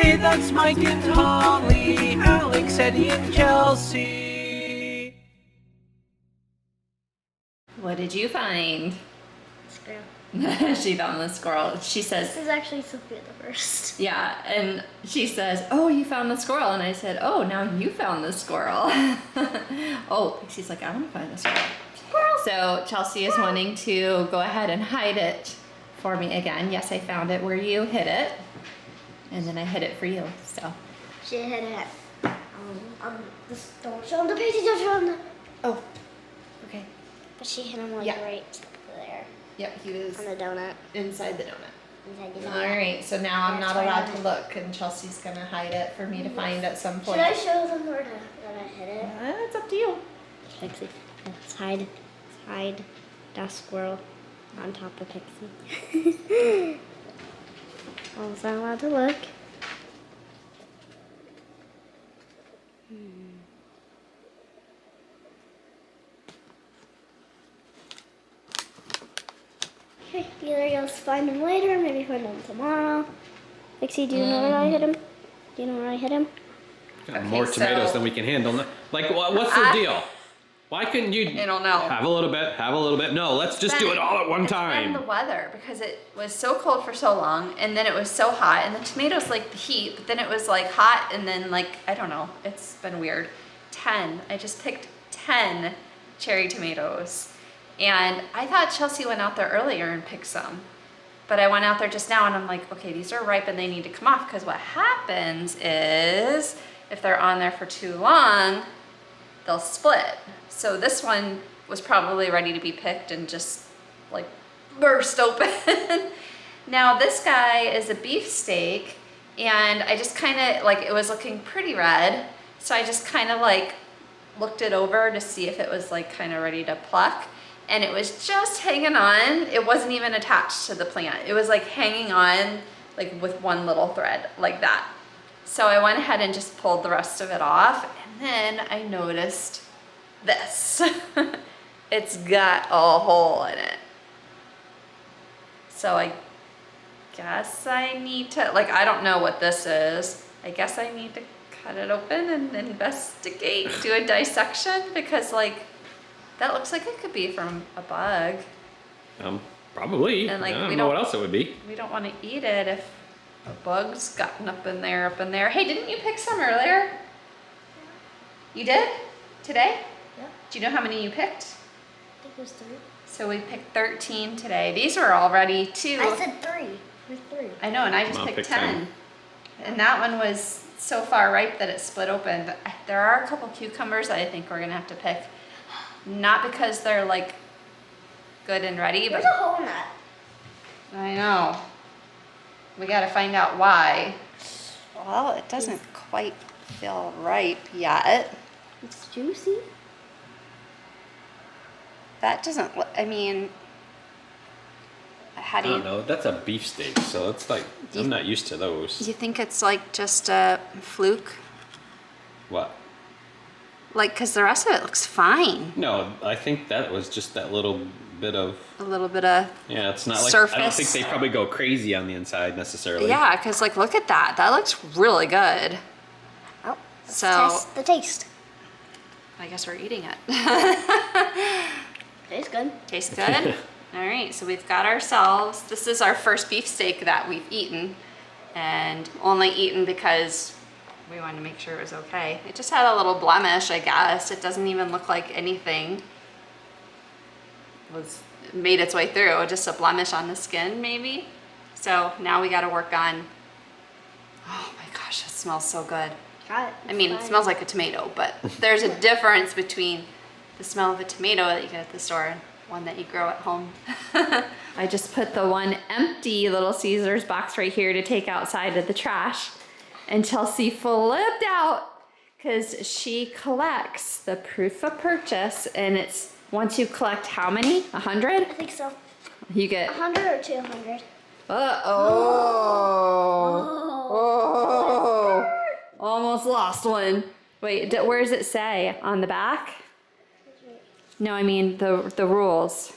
Hey, that's Mike and Holly, Alex, Eddie, and Chelsea. What did you find? Squirrel. She found the squirrel. She says, This is actually Sophia the first. yeah, and she says, oh, you found the squirrel. And I said, oh, now you found the squirrel. Oh, she's like, I want to find the squirrel. So Chelsea is wanting to go ahead and hide it for me again. Yes, I found it where you hid it. And then I hid it for you, so. She hit it. This, don't show him the page, don't show him the... Oh, okay. But she hit him like Yeah. right there. Yep, he was On the donut. inside the donut. Inside the donut. All right, so now I'm That's not allowed right. to look, and Chelsea's gonna hide it for me to find at some point. Should I show them where that I hit it? It's up to you. Pixie. Let's hide that squirrel on top of Pixie. I was not allowed to look. Okay, either you'll find him later, maybe find him tomorrow. Pixie, do you know where I hit him? Do you know where I hit him? Got Okay, more tomatoes so- than we can handle. Like, what's the deal? Why couldn't you I don't know. have a little bit, have a little bit? No, let's just do it all at one It's been time. the weather, because it was so cold for so long, and then it was so hot, and the tomatoes like the heat, but then it was like hot, and then like, I don't know, it's been weird. 10, I just picked 10 cherry tomatoes, and I thought Chelsea went out there earlier and picked some, but I went out there just now, and I'm like, okay, these are ripe and they need to come off, because what happens is, if they're on there for too long, they'll split. So this one was probably ready to be picked and just like burst open. Now this guy is a beefsteak, and I just kind of like, it was looking pretty red. So I just kind of like looked it over to see if it was like kind of ready to pluck. And it was just hanging on. It wasn't even attached to the plant. It was like hanging on like with one little thread like that. So I went ahead and just pulled the rest of it off. And then I noticed this. It's got a hole in it. So I guess I need to, like, I don't know what this is. I guess I need to cut it open and investigate, do a dissection, because like, that looks like it could be from a bug. Probably. And, like, I we don't know don't- what else it would be. We don't want to eat it if a bug's gotten up in there. Hey, didn't you pick some earlier? You did? Today? Yeah. Do you know how many you picked? I think it was 3. So we picked 13 today. These were all ready too. I said 3. There's 3. I know, and I just I'll picked pick 10. And that one was so far ripe that it split open. But there are a couple cucumbers that I think we're gonna have to pick. Not because they're like good and ready, but There's a hole in that. I know. We gotta find out why. Well, it doesn't quite feel ripe yet. It's juicy. That doesn't, I mean, how I do don't you, know. That's a beefsteak, so it's like, I'm not used to those. do you think it's like just a fluke? What? Like, cause the rest of it looks fine. No, I think that was just that little bit of, A little bit of, yeah, it's not like, I don't think Surface. they probably go crazy on the inside necessarily. yeah, cause like, look at that. That looks really good. Oh, let's So- test the taste. I guess we're eating it. Tastes good. Tastes good? All right, so we've got ourselves, this is our first beefsteak that we've eaten, and only eaten because we wanted to make sure it was okay. It just had a little blemish, I guess. It doesn't even look like anything made its way through, just a blemish on the skin maybe. So now we gotta work on, oh my gosh, it smells so good. Try it. I mean, it It's smells like a tomato, but there's a difference between the smell of a tomato that you get at the store and one that you grow at home. I just put the one empty Little Caesars box right here to take outside of the trash. And Chelsea flipped out because she collects the proof of purchase, and it's once you collect how many? 100? I think so. You get 100 or 200. Oh. Almost lost one. Wait, where does it say? On the back? No, I mean the rules.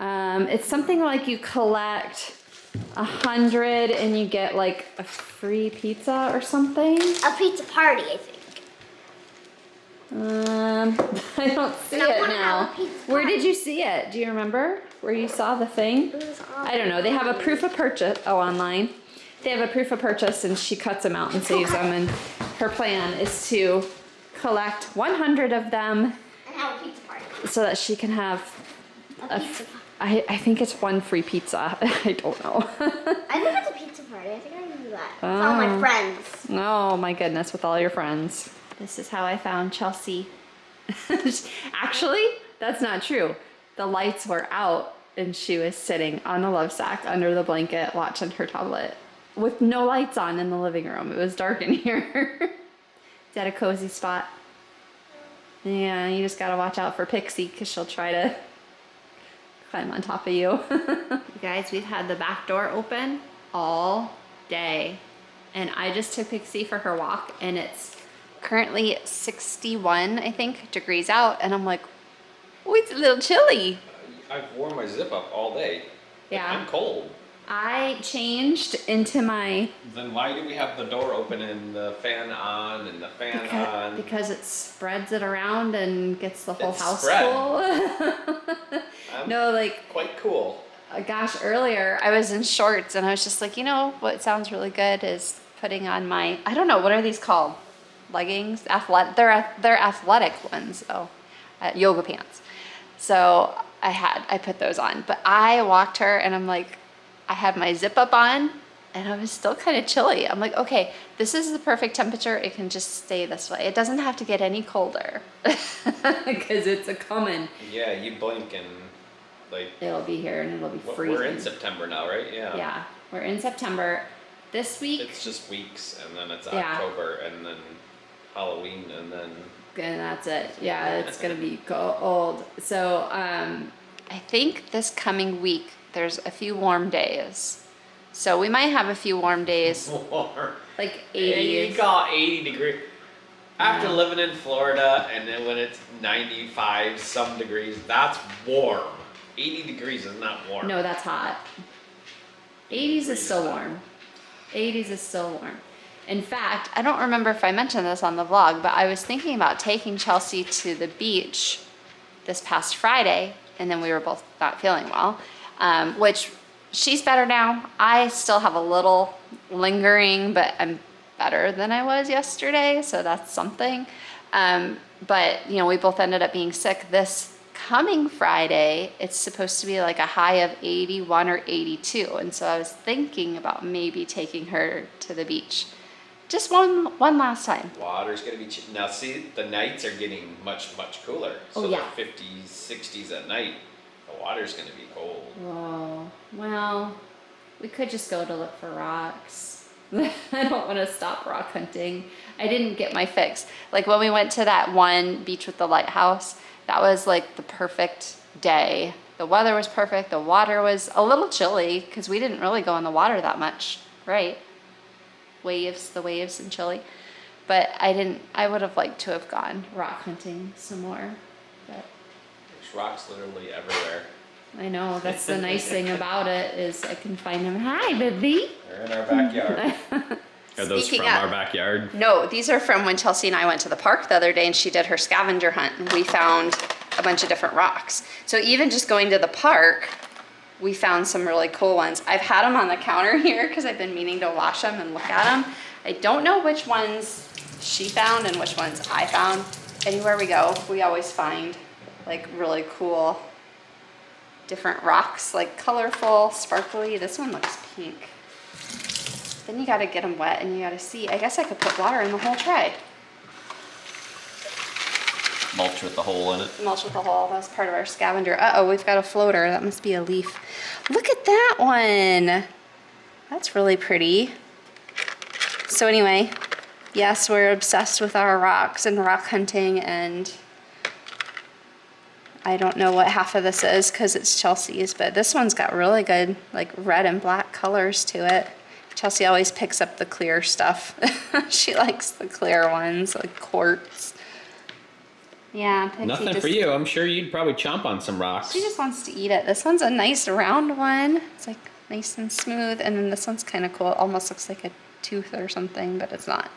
It's something like you collect 100 and you get like a free pizza or something. A pizza party, I think. I don't see And I it wanna have now. a pizza Where party. did you see it? Do you remember where you saw the thing? It was I don't know. They have a proof of purchase. Oh, online. They have a proof of purchase and she cuts them out and saves them. And her plan is to collect 100 of them And have a pizza party. so that she can have A pizza party. I think it's one free pizza. I don't know. I think it's a pizza party. I think I can do that. With all my friends. Oh my goodness, with all your friends. This is how I found Chelsea. Actually, that's not true. The lights were out and she was sitting on the love sack under the blanket watching her tablet with no lights on in the living room. It was dark in here. Is that a cozy spot? Yeah, you just gotta watch out for Pixie because she'll try to climb on top of you. You guys, we've had the back door open all day. And I just took Pixie for her walk and it's currently 61, I think, degrees out. And I'm like, oh, it's a little chilly. I've worn my zip up all day. Yeah. I'm cold. I changed into my, Then why do we have the door open and the fan on and the fan on? because it spreads it around and gets the whole It's house spread. cool. I'm No, like, quite cool. gosh, earlier I was in shorts and I was just like, you know what sounds really good is putting on my, I don't know, what are these called? Leggings? They're athletic ones though. Yoga pants. So I put those on, but I walked her and I'm like, I had my zip up on and I was still kind of chilly. I'm like, okay, this is the perfect temperature. It can just stay this way. It doesn't have to get any colder because it's a coming. Yeah, you blink and like It'll be here and it'll be freezing. we're in September now, right? Yeah. Yeah, we're in September. This week, It's just weeks and then it's Yeah. October and then Halloween and then and that's it. Yeah, it's gonna be cold. So I think this coming week there's a few warm days. So we might have a few warm days, warm. like You 80s. call 80 degrees. After Yeah. living in Florida and then when it's 95 some degrees, that's warm. 80 degrees is not warm. No, that's hot. 80s is still warm. 80s is still warm. In fact, I don't remember if I mentioned this on the vlog, but I was thinking about taking Chelsea to the beach this past Friday, and then we were both not feeling well, which she's better now. I still have a little lingering, but I'm better than I was yesterday, so that's something. But, you know, we both ended up being sick. This coming Friday, it's supposed to be like a high of 81 or 82, and so I was thinking about maybe taking her to the beach. Just one last time. Water's gonna be now. See, the nights are getting much cooler. So Oh, yeah. the 50s, 60s at night. The water's gonna be cold. Whoa. Well, we could just go to look for rocks. I don't want to stop rock hunting. I didn't get my fix. Like when we went to that one beach with the lighthouse, that was like the perfect day. The weather was perfect. The water was a little chilly because we didn't really go in the water that much, right? The waves and chilly. But I would have liked to have gone rock hunting some more. But There's rocks literally everywhere. I know, that's the nice thing about it is I can find them. Hi, baby. They're in our backyard. Are those Speaking from of- our backyard? No, these are from when Chelsea and I went to the park the other day and she did her scavenger hunt and we found a bunch of different rocks. So even just going to the park, we found some really cool ones. I've had them on the counter here because I've been meaning to wash them and look at them. I don't know which ones she found and which ones I found. Anywhere we go, we always find like really cool different rocks, like colorful, sparkly. This one looks pink. Then you gotta get them wet and you gotta see. I guess I could put water in the whole tray. Mulch with the hole in it. Mulch with the hole, that's part of our scavenger. Uh-oh, we've got a floater. That must be a leaf. Look at that one. That's really pretty. So anyway, yes, we're obsessed with our rocks and rock hunting, and I don't know what half of this is because it's Chelsea's, but this one's got really good like red and black colors to it. Chelsea always picks up the clear stuff. She likes the clear ones, like quartz. Yeah, Pixie Nothing just, for you. I'm sure you'd probably chomp on some rocks. She just wants to eat it. This one's a nice round one. It's like Nice and smooth. And then this one's kind of cool. It almost looks like a tooth or something, but it's not.